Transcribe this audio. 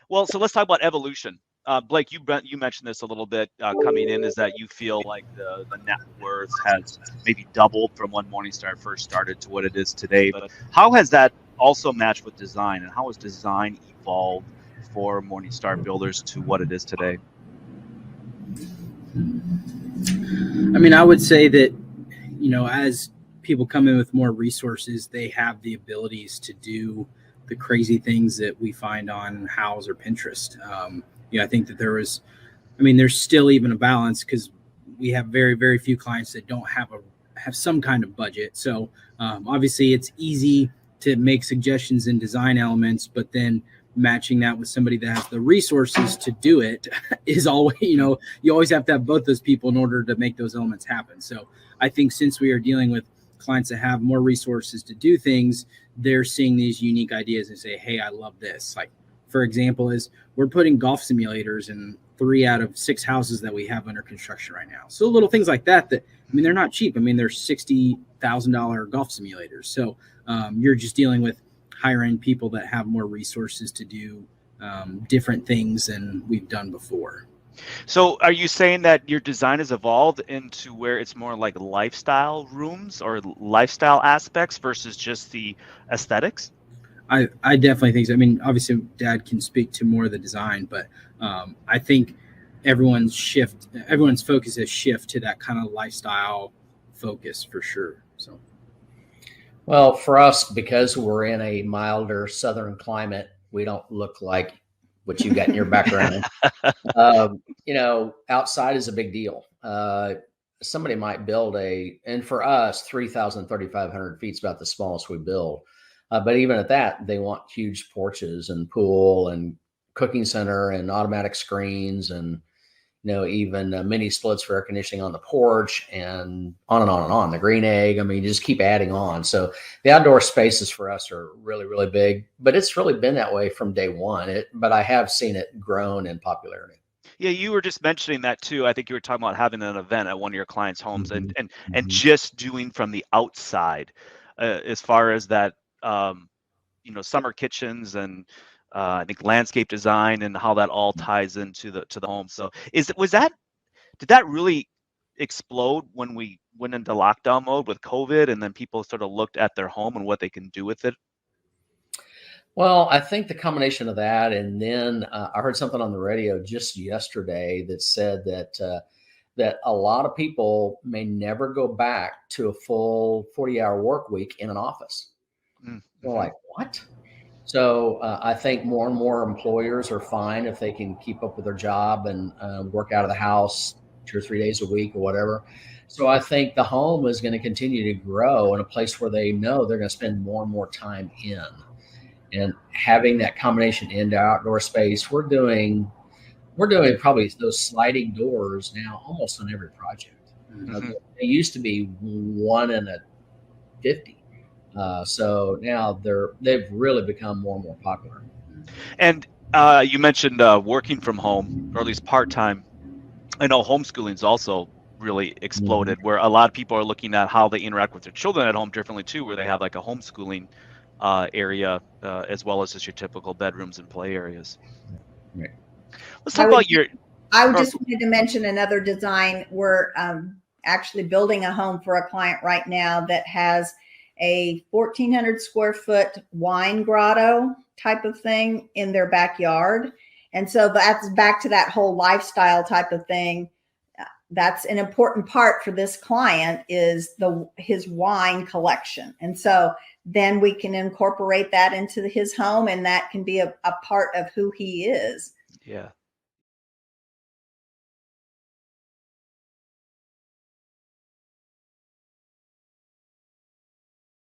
Well, so let's talk about evolution. Blake, you mentioned this a little bit coming in, is that you feel like the net worth has maybe doubled from when Morningstar first started to what it is today. But how has that also matched with design, and how has design evolved for Morningstar Builders to what it is today? I mean, I would say that, as people come in with more resources, they have the abilities to do the crazy things that we find on Houzz or Pinterest. I think that there's still even a balance because we have very, very few clients that don't have some kind of budget. So obviously it's easy to make suggestions and design elements, but then matching that with somebody that has the resources to do it is always, you always have to have both those people in order to make those elements happen. So I think since we are dealing with clients that have more resources to do things, they're seeing these unique ideas and say, hey, I love this. Like, for example, is we're putting golf simulators in 3 out of 6 houses that we have under construction right now. So little things like that, they're not cheap. I mean, they're $60,000 golf simulators. So you're just dealing with higher end people that have more resources to do different things than we've done before. So are you saying that your design has evolved into where it's more like lifestyle rooms or lifestyle aspects versus just the aesthetics? I definitely think so. I mean, obviously Dad can speak to more of the design, but I think everyone's focus has shifted to that kind of lifestyle focus for sure. So, well, for us, because we're in a milder southern climate, we don't look like what you got in your background. Outside is a big deal. Somebody might build and for us, 3,000, 3,500 feet is about the smallest we build. But even at that, they want huge porches and pool and cooking center and automatic screens and, even mini splits for air conditioning on the porch and on and on and on. The green egg. I mean, you just keep adding on. So the outdoor spaces for us are really, really big, but it's really been that way from day one. But I have seen it grown in popularity. Yeah, you were just mentioning that too. I think you were talking about having an event at one of your clients' homes and just doing from the outside, as far as that, summer kitchens and I think landscape design and how that all ties into the home. So did that really explode when we went into lockdown mode with COVID, and then people sort of looked at their home and what they can do with it? Well, I think the combination of that, and then I heard something on the radio just yesterday that said that a lot of people may never go back to a full 40-hour work week in an office. Mm-hmm. They're like, what? So I think more and more employers are fine if they can keep up with their job and work out of the house 2 or 3 days a week or whatever. So I think the home is going to continue to grow in a place where they know they're going to spend more and more time in. And having that combination indoor-outdoor space, we're doing probably those sliding doors now almost on every project. Mm-hmm. They used to be 1 in a 50. So now they've really become more and more popular. And you mentioned working from home, or at least part-time. I know homeschooling's also really exploded, where a lot of people are looking at how they interact with their children at home differently too, where they have like a homeschooling area as well as just your typical bedrooms and play areas. Right. Let's talk about I just wanted to mention another design. We're actually building a home for a client right now that has a 1,400 square foot wine grotto type of thing in their backyard. And so that's back to that whole lifestyle type of thing. That's an important part for this client is his wine collection. And so then we can incorporate that into his home, and that can be a part of who he is. Yeah.